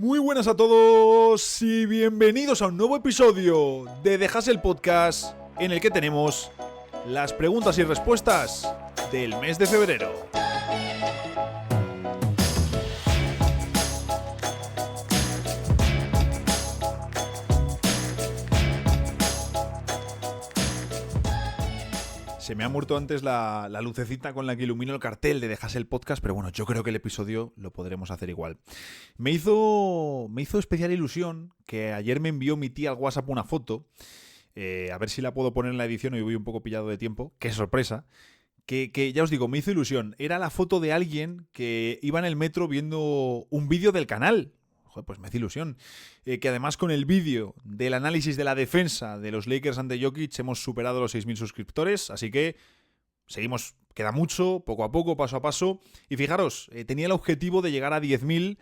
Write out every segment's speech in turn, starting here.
Muy buenas a todos y bienvenidos a un nuevo episodio de The Hustle Podcast, en el que tenemos las preguntas y respuestas del mes de febrero. Se me ha muerto antes la lucecita con la que ilumino el cartel de The Hustle Podcast, pero bueno, yo creo que el episodio lo podremos hacer igual. Me hizo especial ilusión que ayer me envió mi tía al WhatsApp una foto, a ver si la puedo poner en la edición, hoy voy un poco pillado de tiempo, qué sorpresa, que ya os digo, me hizo ilusión. Era la foto de alguien que iba en el metro viendo un vídeo del canal. Joder, pues me hace ilusión. Que además con el vídeo del análisis de la defensa de los Lakers ante Jokic hemos superado los 6.000 suscriptores, así que seguimos, queda mucho, poco a poco, paso a paso. Y fijaros, tenía el objetivo de llegar a 10.000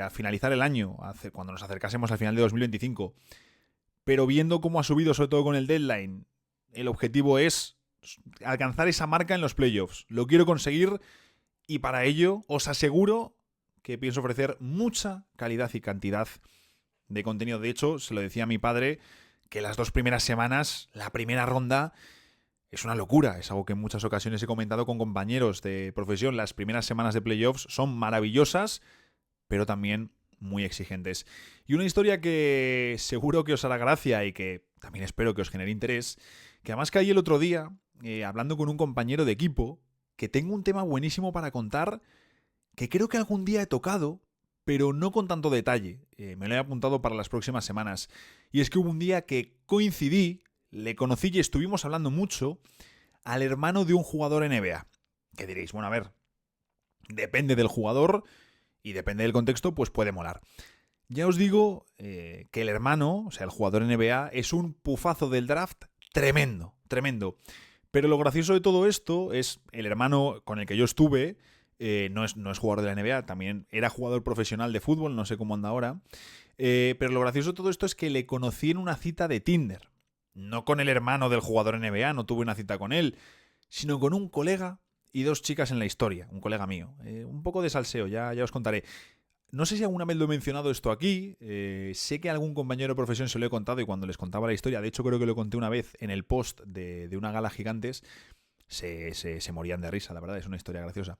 al finalizar el año, cuando nos acercásemos al final de 2025. Pero viendo cómo ha subido, sobre todo con el deadline, el objetivo es alcanzar esa marca en los playoffs. Lo quiero conseguir y para ello os aseguro que pienso ofrecer mucha calidad y cantidad de contenido. De hecho, se lo decía a mi padre, que las 2 primeras semanas, la primera ronda, es una locura. Es algo que en muchas ocasiones he comentado con compañeros de profesión. Las primeras semanas de playoffs son maravillosas, pero también muy exigentes. Y una historia que seguro que os hará gracia y que también espero que os genere interés, que además caí el otro día hablando con un compañero de equipo, que tengo un tema buenísimo para contar, que creo que algún día he tocado, pero no con tanto detalle. Me lo he apuntado para las próximas semanas. Y es que hubo un día que coincidí, le conocí y estuvimos hablando mucho al hermano de un jugador NBA. Que diréis, bueno, a ver, depende del jugador y depende del contexto, pues puede molar. Ya os digo que el hermano, o sea, el jugador NBA, es un pufazo del draft tremendo, tremendo. Pero lo gracioso de todo esto es el hermano con el que yo estuve. No es jugador de la NBA, también era jugador profesional de fútbol, no sé cómo anda ahora. Pero lo gracioso de todo esto es que le conocí en una cita de Tinder. No con el hermano del jugador NBA, no tuve una cita con él, sino con un colega y 2 chicas en la historia, un colega mío. Un poco de salseo, ya os contaré. No sé si alguna vez lo he mencionado esto aquí, sé que a algún compañero de profesión se lo he contado y cuando les contaba la historia, de hecho creo que lo conté una vez en el post de una gala gigantes, se morían de risa, la verdad, es una historia graciosa.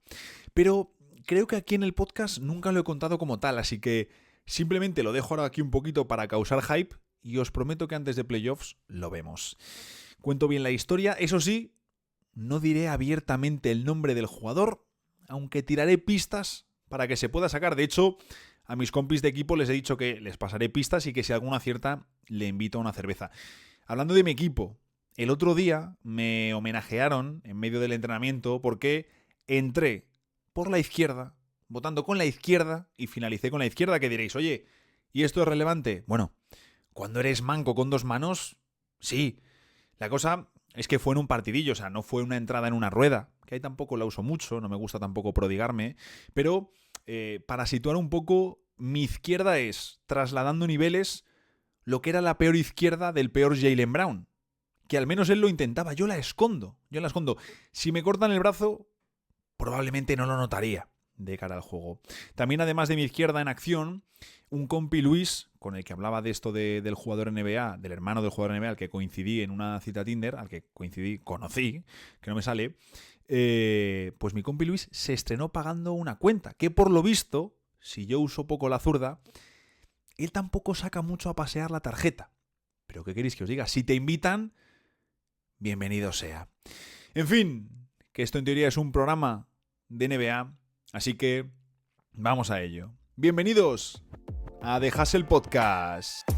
Pero creo que aquí en el podcast nunca lo he contado como tal, así que simplemente lo dejo ahora aquí un poquito para causar hype y os prometo que antes de playoffs lo vemos. Cuento bien la historia, eso sí, no diré abiertamente el nombre del jugador, aunque tiraré pistas para que se pueda sacar. De hecho, a mis compis de equipo les he dicho que les pasaré pistas y que si alguna acierta le invito a una cerveza. Hablando de mi equipo, el otro día me homenajearon en medio del entrenamiento porque entré por la izquierda, votando con la izquierda y finalicé con la izquierda, que diréis, oye, ¿y esto es relevante? Bueno, cuando eres manco con 2 manos, sí. La cosa es que fue en un partidillo, o sea, no fue una entrada en una rueda, que ahí tampoco la uso mucho, no me gusta tampoco prodigarme, pero para situar un poco, mi izquierda es, trasladando niveles, lo que era la peor izquierda del peor Jaylen Brown. Que al menos él lo intentaba, yo la escondo. Si me cortan el brazo, probablemente no lo notaría de cara al juego. También, además de mi izquierda en acción, un compi Luis, con el que hablaba de esto del jugador NBA, del hermano del jugador NBA, al que coincidí en una cita Tinder, conocí, que no me sale, pues mi compi Luis se estrenó pagando una cuenta, que por lo visto, si yo uso poco la zurda, él tampoco saca mucho a pasear la tarjeta. Pero ¿qué queréis que os diga? Si te invitan, bienvenido sea. En fin, que esto en teoría es un programa de NBA, así que vamos a ello. Bienvenidos a The Hustle Podcast.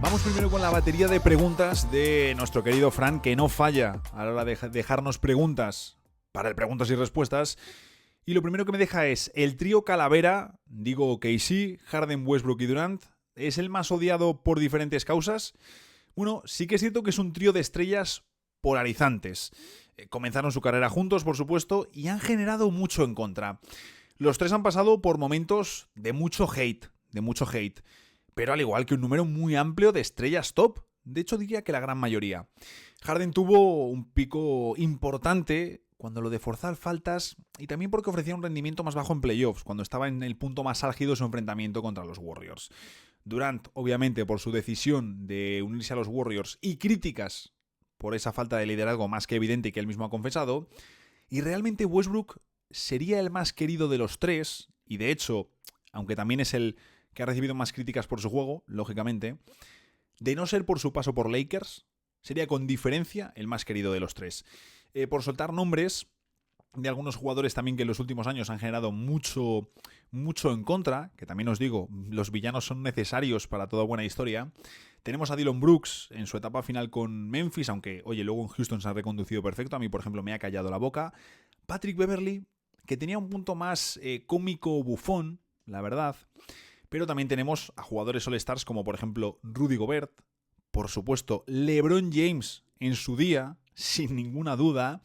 Vamos primero con la batería de preguntas de nuestro querido Fran, que no falla a la hora de dejarnos preguntas para el preguntas y respuestas. Y lo primero que me deja es, el trío Calavera, digo KC, Harden, Westbrook y Durant, ¿es el más odiado por diferentes causas? Bueno, sí que es cierto que es un trío de estrellas polarizantes. Comenzaron su carrera juntos, por supuesto, y han generado mucho en contra. Los 3 han pasado por momentos de mucho hate, pero al igual que un número muy amplio de estrellas top, De hecho, diría que la gran mayoría. Harden tuvo un pico importante cuando lo de forzar faltas y también porque ofrecía un rendimiento más bajo en playoffs, cuando estaba en el punto más álgido de su enfrentamiento contra los Warriors. Durant, obviamente, por su decisión de unirse a los Warriors y críticas por esa falta de liderazgo más que evidente que él mismo ha confesado, y realmente Westbrook sería el más querido de los tres, y de hecho, aunque también es el que ha recibido más críticas por su juego, lógicamente, de no ser por su paso por Lakers, sería con diferencia el más querido de los tres. Por soltar nombres de algunos jugadores también que en los últimos años han generado mucho en contra, que también os digo, los villanos son necesarios para toda buena historia. Tenemos a Dillon Brooks en su etapa final con Memphis, aunque, oye, luego en Houston se ha reconducido perfecto. A mí, por ejemplo, me ha callado la boca. Patrick Beverley, que tenía un punto más cómico bufón, la verdad. Pero también tenemos a jugadores All-Stars como, por ejemplo, Rudy Gobert. Por supuesto, LeBron James en su día, sin ninguna duda,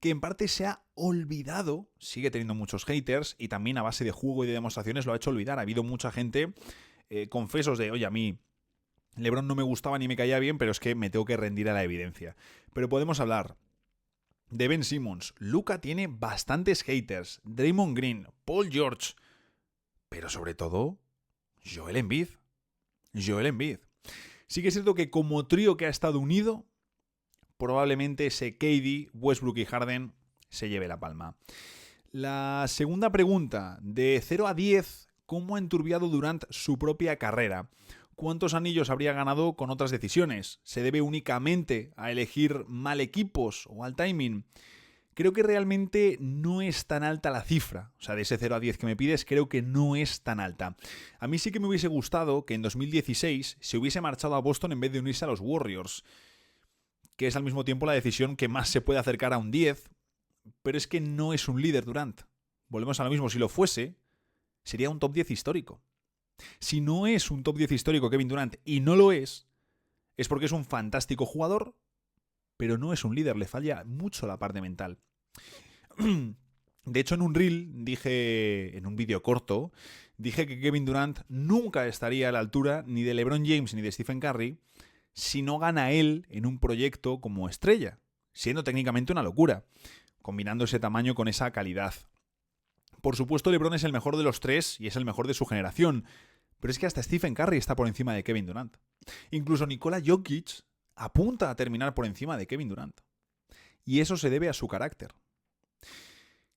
que en parte se ha olvidado, sigue teniendo muchos haters y también a base de juego y de demostraciones lo ha hecho olvidar. Ha habido mucha gente, confesos de, oye, a mí LeBron no me gustaba ni me caía bien, pero es que me tengo que rendir a la evidencia. Pero podemos hablar de Ben Simmons. Luka tiene bastantes haters. Draymond Green, Paul George, pero sobre todo Joel Embiid. Sí que es cierto que como trío que ha estado unido, probablemente ese KD, Westbrook y Harden se lleve la palma. La segunda pregunta, de 0 a 10, ¿cómo ha enturbiado Durant su propia carrera? ¿Cuántos anillos habría ganado con otras decisiones? ¿Se debe únicamente a elegir mal equipos o al timing? Creo que realmente no es tan alta la cifra. O sea, de ese 0 a 10 que me pides, creo que no es tan alta. A mí sí que me hubiese gustado que en 2016 se hubiese marchado a Boston en vez de unirse a los Warriors, que es al mismo tiempo la decisión que más se puede acercar a un 10, pero es que no es un líder Durant. Volvemos a lo mismo, si lo fuese, sería un top 10 histórico. Si no es un top 10 histórico Kevin Durant, y no lo es porque es un fantástico jugador, pero no es un líder, le falla mucho la parte mental. De hecho, en un reel dije, en un vídeo corto, dije que Kevin Durant nunca estaría a la altura ni de LeBron James ni de Stephen Curry si no gana él en un proyecto como estrella, siendo técnicamente una locura, combinando ese tamaño con esa calidad. Por supuesto, LeBron es el mejor de los tres y es el mejor de su generación, pero es que hasta Stephen Curry está por encima de Kevin Durant. Incluso Nikola Jokic apunta a terminar por encima de Kevin Durant. Y eso se debe a su carácter.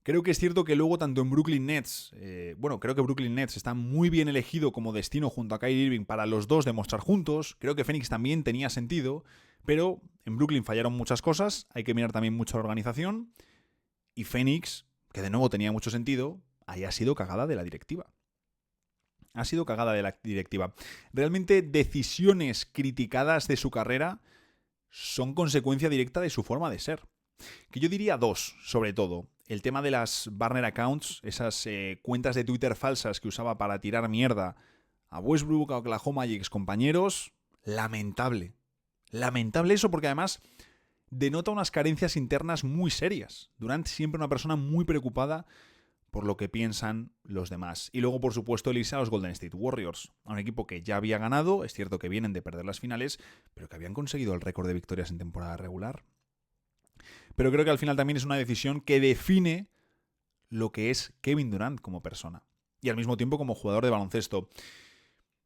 Creo que es cierto que luego tanto en Brooklyn Nets, creo que Brooklyn Nets está muy bien elegido como destino junto a Kyrie Irving para los dos demostrar juntos. Creo que Phoenix también tenía sentido, pero en Brooklyn fallaron muchas cosas, hay que mirar también mucho la organización. Y Phoenix, que de nuevo tenía mucho sentido, haya sido cagada de la directiva. Realmente decisiones criticadas de su carrera son consecuencia directa de su forma de ser. Que yo diría dos, sobre todo. El tema de las burner accounts, esas cuentas de Twitter falsas que usaba para tirar mierda a Westbrook, a Oklahoma y excompañeros. Lamentable. Lamentable eso porque además denota unas carencias internas muy serias. Durant siempre una persona muy preocupada por lo que piensan los demás. Y luego, por supuesto, el irse a los Golden State Warriors, a un equipo que ya había ganado, es cierto que vienen de perder las finales, pero que habían conseguido el récord de victorias en temporada regular. Pero creo que al final también es una decisión que define lo que es Kevin Durant como persona y al mismo tiempo como jugador de baloncesto.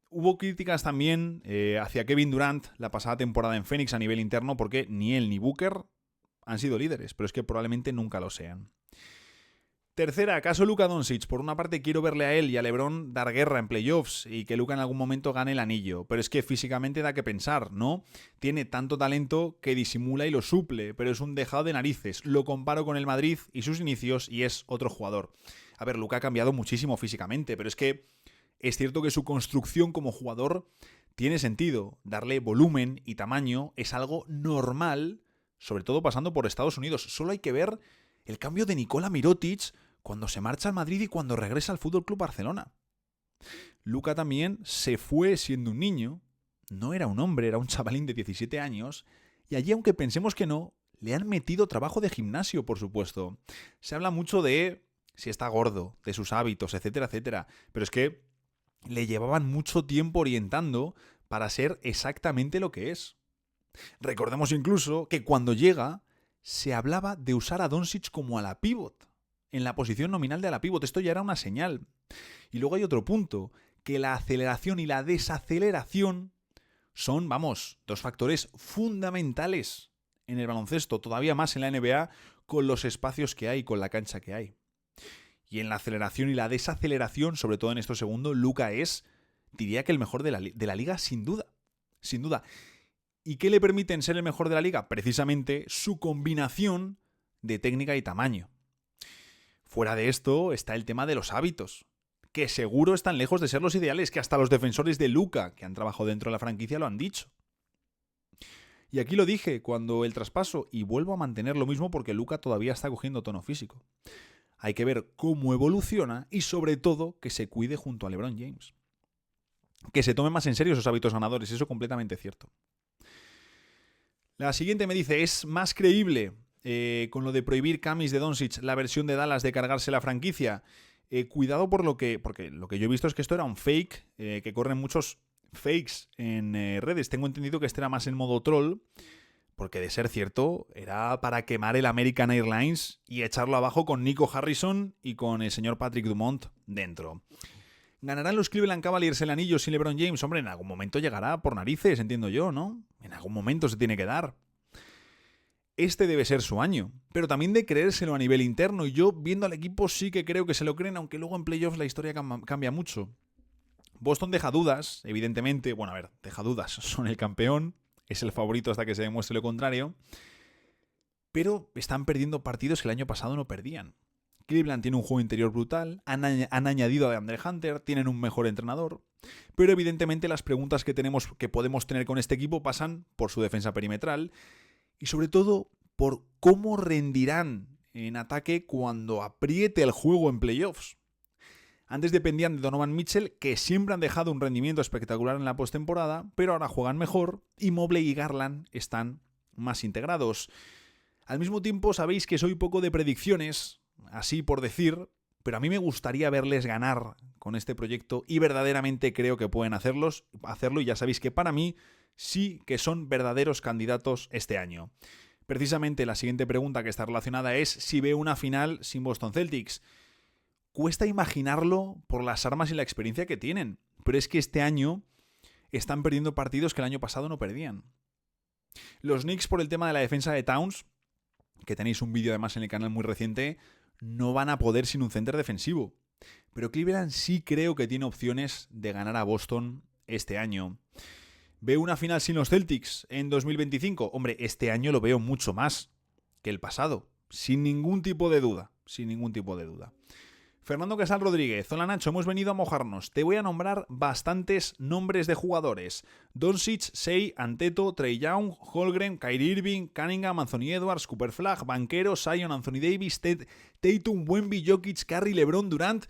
Hubo críticas también hacia Kevin Durant la pasada temporada en Phoenix a nivel interno porque ni él ni Booker han sido líderes, pero es que probablemente nunca lo sean. Tercera, ¿acaso Luka Doncic? Por una parte quiero verle a él y a LeBron dar guerra en playoffs y que Luka en algún momento gane el anillo, pero es que físicamente da que pensar, ¿no? Tiene tanto talento que disimula y lo suple, pero es un dejado de narices. Lo comparo con el Madrid y sus inicios y es otro jugador. A ver, Luka ha cambiado muchísimo físicamente, pero es que es cierto que su construcción como jugador tiene sentido. Darle volumen y tamaño es algo normal, sobre todo pasando por Estados Unidos. Solo hay que ver el cambio de Nikola Mirotic cuando se marcha al Madrid y cuando regresa al FC Barcelona. Luka también se fue siendo un niño, no era un hombre, era un chavalín de 17 años, y allí, aunque pensemos que no, le han metido trabajo de gimnasio, por supuesto. Se habla mucho de si está gordo, de sus hábitos, etcétera, etcétera, pero es que le llevaban mucho tiempo orientando para ser exactamente lo que es. Recordemos incluso que cuando llega se hablaba de usar a Doncic como a la pivot, en la posición nominal de a la pivot. Esto ya era una señal. Y luego hay otro punto, que la aceleración y la desaceleración son, dos factores fundamentales en el baloncesto, todavía más en la NBA, con los espacios que hay, con la cancha que hay. Y en la aceleración y la desaceleración, sobre todo en esto segundo, Luka es, diría que el mejor de la liga, sin duda. Sin duda. ¿Y qué le permiten ser el mejor de la liga? Precisamente su combinación de técnica y tamaño. Fuera de esto está el tema de los hábitos, que seguro están lejos de ser los ideales, que hasta los defensores de Luka, que han trabajado dentro de la franquicia, lo han dicho. Y aquí lo dije cuando el traspaso, y vuelvo a mantener lo mismo porque Luka todavía está cogiendo tono físico. Hay que ver cómo evoluciona y sobre todo que se cuide junto a LeBron James. Que se tome más en serio esos hábitos ganadores, eso completamente cierto. La siguiente me dice, ¿es más creíble con lo de prohibir camis de Doncic la versión de Dallas de cargarse la franquicia? Cuidado porque lo que yo he visto es que esto era un fake, que corren muchos fakes en redes. Tengo entendido que este era más en modo troll, porque de ser cierto, era para quemar el American Airlines y echarlo abajo con Nico Harrison y con el señor Patrick Dumont dentro. ¿Ganarán los Cleveland Cavaliers el anillo sin LeBron James? Hombre, en algún momento llegará por narices, entiendo yo, ¿no? En algún momento se tiene que dar. Este debe ser su año, pero también de creérselo a nivel interno, y yo, viendo al equipo, sí que creo que se lo creen, aunque luego en playoffs la historia cambia mucho. Boston deja dudas, evidentemente, deja dudas, son el campeón, es el favorito hasta que se demuestre lo contrario, pero están perdiendo partidos que el año pasado no perdían. Cleveland tiene un juego interior brutal, han añadido a DeAndre Hunter, tienen un mejor entrenador, pero evidentemente las preguntas que podemos tener con este equipo pasan por su defensa perimetral y sobre todo por cómo rendirán en ataque cuando apriete el juego en playoffs. Antes dependían de Donovan Mitchell, que siempre han dejado un rendimiento espectacular en la postemporada, pero ahora juegan mejor y Mobley y Garland están más integrados. Al mismo tiempo sabéis que soy poco de predicciones, así por decir, pero a mí me gustaría verles ganar con este proyecto y verdaderamente creo que pueden hacerlo y ya sabéis que para mí sí que son verdaderos candidatos este año. Precisamente la siguiente pregunta que está relacionada es si veo una final sin Boston Celtics. Cuesta imaginarlo por las armas y la experiencia que tienen, pero es que este año están perdiendo partidos que el año pasado no perdían. Los Knicks, por el tema de la defensa de Towns, que tenéis un vídeo además en el canal muy reciente, no van a poder sin un center defensivo. Pero Cleveland sí creo que tiene opciones de ganar a Boston este año. ¿Veo una final sin los Celtics en 2025? Hombre, este año lo veo mucho más que el pasado, sin ningún tipo de duda, Fernando Casal Rodríguez, hola Nacho, hemos venido a mojarnos. Te voy a nombrar bastantes nombres de jugadores. Doncic, Shai, Antetokounmpo, Trae Young, Holmgren, Kyrie Irving, Cunningham, Anthony Edwards, Cooper Flagg, Banchero, Zion, Anthony Davis, Tatum, Wemby, Jokic, Curry, LeBron, Durant.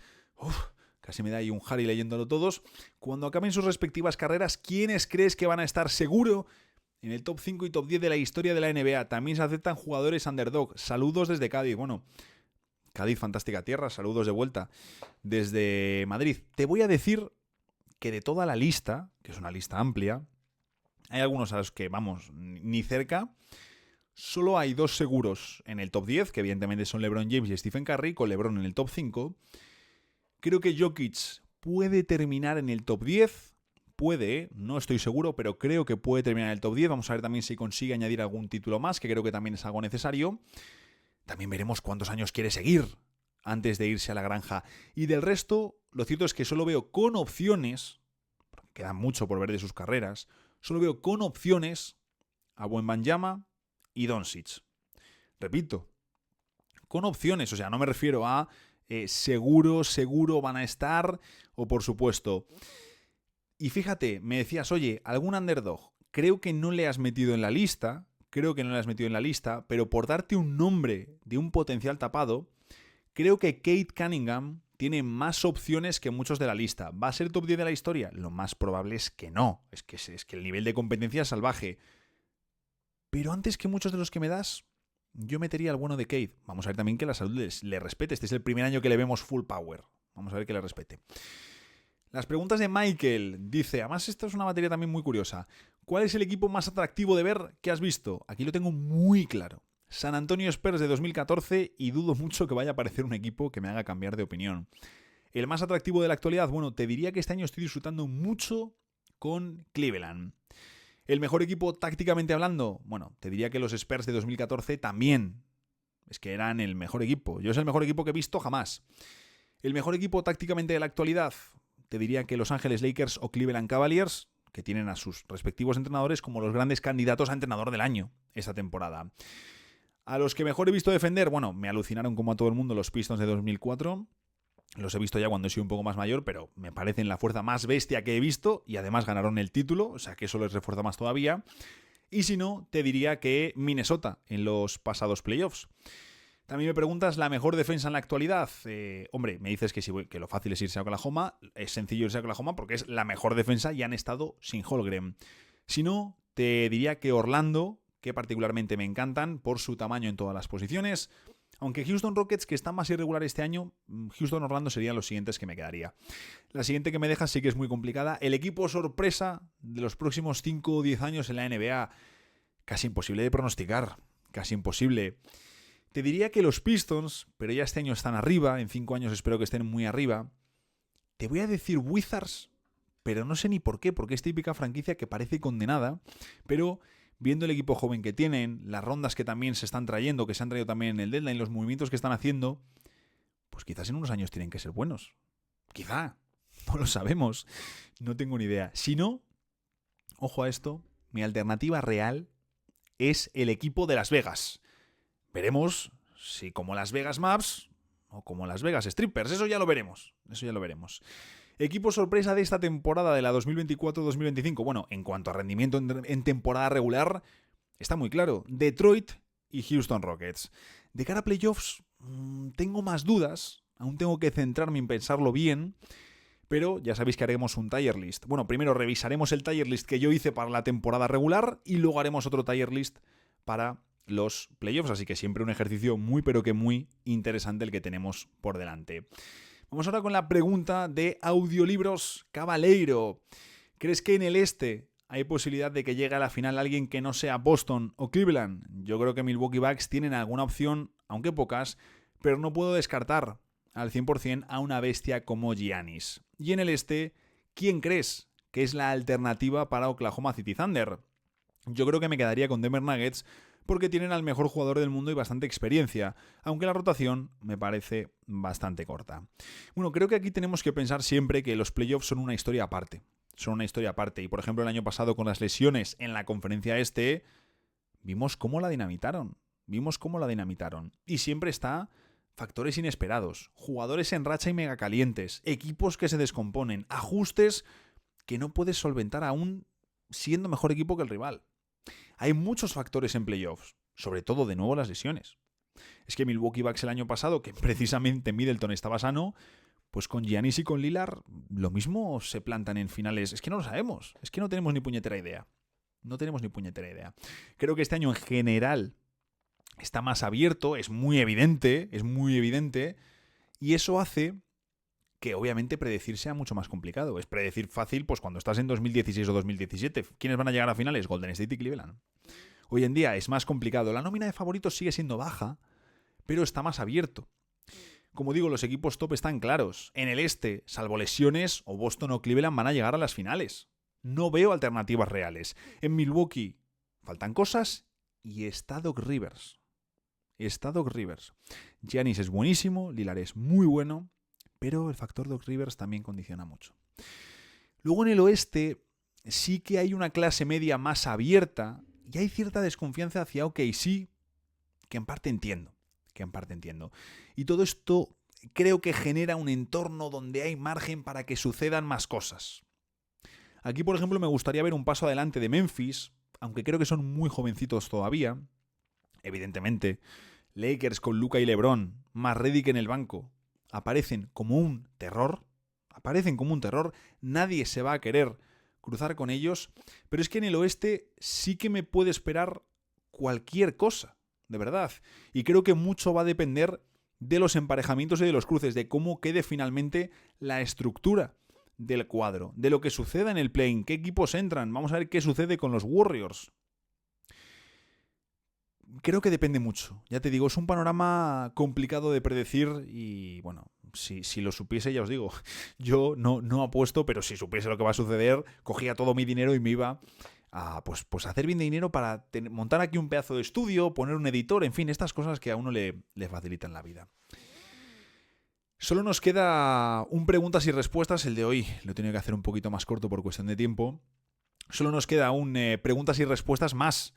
Casi me da ahí un Harry leyéndolo todos. Cuando acaben sus respectivas carreras, ¿quiénes crees que van a estar seguro en el top 5 y top 10 de la historia de la NBA? También se aceptan jugadores underdog. Saludos desde Cádiz. Bueno, Cádiz, fantástica tierra, saludos de vuelta desde Madrid. Te voy a decir que de toda la lista, que es una lista amplia, hay algunos a los que vamos ni cerca. Solo hay dos seguros en el top 10, que evidentemente son LeBron James y Stephen Curry, con LeBron en el top 5. Creo que Jokic puede terminar en el top 10. Puede, no estoy seguro, pero creo que puede terminar en el top 10. Vamos a ver también si consigue añadir algún título más, que creo que también es algo necesario. También veremos cuántos años quiere seguir antes de irse a la granja. Y del resto, lo cierto es que solo veo con opciones, porque queda mucho por ver de sus carreras, solo veo con opciones a Wembanyama y Doncic. Repito, con opciones, o sea, no me refiero a seguro van a estar, o por supuesto. Y fíjate, me decías, oye, algún underdog, creo que no le has metido en la lista, pero por darte un nombre de un potencial tapado, creo que Kate Cunningham tiene más opciones que muchos de la lista. ¿Va a ser top 10 de la historia? Lo más probable es que no. Es que el nivel de competencia es salvaje. Pero antes que muchos de los que me das, yo metería al bueno de Kate. Vamos a ver también que la salud le respete. Este es el primer año que le vemos full power. Vamos a ver que le respete. Las preguntas de Michael. Dice, además esta es una materia también muy curiosa. ¿Cuál es el equipo más atractivo de ver que has visto? Aquí lo tengo muy claro. San Antonio Spurs de 2014 y dudo mucho que vaya a aparecer un equipo que me haga cambiar de opinión. El más atractivo de la actualidad, bueno, te diría que este año estoy disfrutando mucho con Cleveland. El mejor equipo tácticamente hablando, bueno, te diría que los Spurs de 2014 también. Es que eran el mejor equipo. Yo es el mejor equipo que he visto jamás. El mejor equipo tácticamente de la actualidad, te diría que Los Ángeles Lakers o Cleveland Cavaliers, que tienen a sus respectivos entrenadores como los grandes candidatos a entrenador del año esta temporada. A los que mejor he visto defender, bueno, me alucinaron como a todo el mundo los Pistons de 2004. Los he visto ya cuando he sido un poco más mayor, pero me parecen la fuerza más bestia que he visto y además ganaron el título, o sea que eso les refuerza más todavía. Y si no, te diría que Minnesota en los pasados playoffs. También me preguntas la mejor defensa en la actualidad. Hombre, me dices que lo fácil es irse a Oklahoma. Es sencillo irse a Oklahoma porque es la mejor defensa y han estado sin Holmgren. Si no, te diría que Orlando, que particularmente me encantan por su tamaño en todas las posiciones. Aunque Houston Rockets, que está más irregular este año, Houston Orlando serían los siguientes que me quedaría. La siguiente que me dejas sí que es muy complicada. El equipo sorpresa de los próximos 5 o 10 años en la NBA. Casi imposible de pronosticar. Casi imposible. Te diría que los Pistons, pero ya este año están arriba. En 5 años espero que estén muy arriba. Te voy a decir Wizards, pero no sé ni por qué, porque es típica franquicia que parece condenada. Pero viendo el equipo joven que tienen, las rondas que también se están trayendo, que se han traído también en el deadline, los movimientos que están haciendo, pues quizás en unos años tienen que ser buenos. Quizá. No lo sabemos. No tengo ni idea. Si no, ojo a esto, mi alternativa real es el equipo de Las Vegas. Veremos si como Las Vegas Maps o como Las Vegas Strippers. Eso ya lo veremos. Equipo sorpresa de esta temporada de la 2024-2025. Bueno, en cuanto a rendimiento en temporada regular, está muy claro. Detroit y Houston Rockets. De cara a playoffs, tengo más dudas. Aún tengo que centrarme en pensarlo bien. Pero ya sabéis que haremos un tier list. Bueno, primero revisaremos el tier list que yo hice para la temporada regular y luego haremos otro tier list para los playoffs. Así que siempre un ejercicio muy pero que muy interesante el que tenemos por delante. Vamos ahora con la pregunta de Audiolibros Cabaleiro. ¿Crees que en el este hay posibilidad de que llegue a la final alguien que no sea Boston o Cleveland? Yo creo que Milwaukee Bucks tienen alguna opción, aunque pocas, pero no puedo descartar al 100% a una bestia como Giannis. Y en el este, ¿quién crees que es la alternativa para Oklahoma City Thunder? Yo creo que me quedaría con Denver Nuggets porque tienen al mejor jugador del mundo y bastante experiencia, aunque la rotación me parece bastante corta. Bueno, creo que aquí tenemos que pensar siempre que los playoffs son una historia aparte. Y por ejemplo el año pasado con las lesiones en la conferencia este, vimos cómo la dinamitaron. Y siempre está factores inesperados, jugadores en racha y mega calientes, equipos que se descomponen, ajustes que no puedes solventar aún siendo mejor equipo que el rival. Hay muchos factores en playoffs, sobre todo de nuevo las lesiones. Es que Milwaukee Bucks el año pasado, que precisamente Middleton estaba sano, pues con Giannis y con Lillard lo mismo se plantan en finales. Es que no lo sabemos, es que no tenemos ni puñetera idea. Creo que este año en general está más abierto, es muy evidente, y eso hace que obviamente predecir sea mucho más complicado. Es predecir fácil pues cuando estás en 2016 o 2017. ¿Quiénes van a llegar a finales? Golden State y Cleveland. Hoy en día es más complicado. La nómina de favoritos sigue siendo baja, pero está más abierto. Como digo, los equipos top están claros. En el este, salvo lesiones, o Boston o Cleveland van a llegar a las finales. No veo alternativas reales. En Milwaukee faltan cosas y está Doc Rivers. Giannis es buenísimo, Lillard es muy bueno, pero el factor Doc Rivers también condiciona mucho. Luego en el oeste sí que hay una clase media más abierta y hay cierta desconfianza hacia OKC que en parte entiendo. Y todo esto creo que genera un entorno donde hay margen para que sucedan más cosas. Aquí, por ejemplo, me gustaría ver un paso adelante de Memphis, aunque creo que son muy jovencitos todavía. Evidentemente, Lakers con Luka y LeBron, más Redick en el banco, aparecen como un terror. Nadie se va a querer cruzar con ellos. Pero es que en el oeste sí que me puede esperar cualquier cosa, de verdad. Y creo que mucho va a depender de los emparejamientos y de los cruces, de cómo quede finalmente la estructura del cuadro, de lo que suceda en el play-in, qué equipos entran, vamos a ver qué sucede con los Warriors. Creo que depende mucho. Ya te digo, es un panorama complicado de predecir y, bueno, si lo supiese, ya os digo, yo no apuesto, pero si supiese lo que va a suceder, cogía todo mi dinero y me iba a pues hacer bien de dinero para montar aquí un pedazo de estudio, poner un editor, en fin, estas cosas que a uno le facilitan la vida. Solo nos queda un preguntas y respuestas, el de hoy lo he tenido que hacer un poquito más corto por cuestión de tiempo. Solo nos queda un preguntas y respuestas más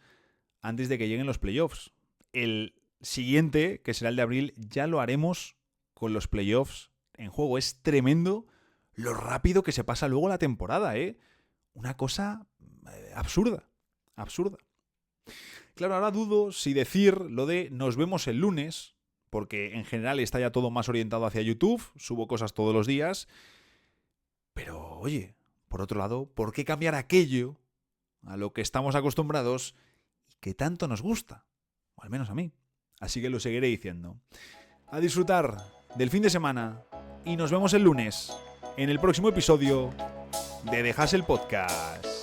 antes de que lleguen los playoffs. El siguiente, que será el de abril, ya lo haremos con los playoffs en juego. Es tremendo lo rápido que se pasa luego la temporada, ¿eh? Una cosa absurda. Claro, ahora dudo si decir lo de nos vemos el lunes, porque en general está ya todo más orientado hacia YouTube, subo cosas todos los días, pero oye, por otro lado, ¿por qué cambiar aquello a lo que estamos acostumbrados y que tanto nos gusta? O al menos a mí. Así que lo seguiré diciendo. A disfrutar del fin de semana y nos vemos el lunes en el próximo episodio de The Hustle Podcast.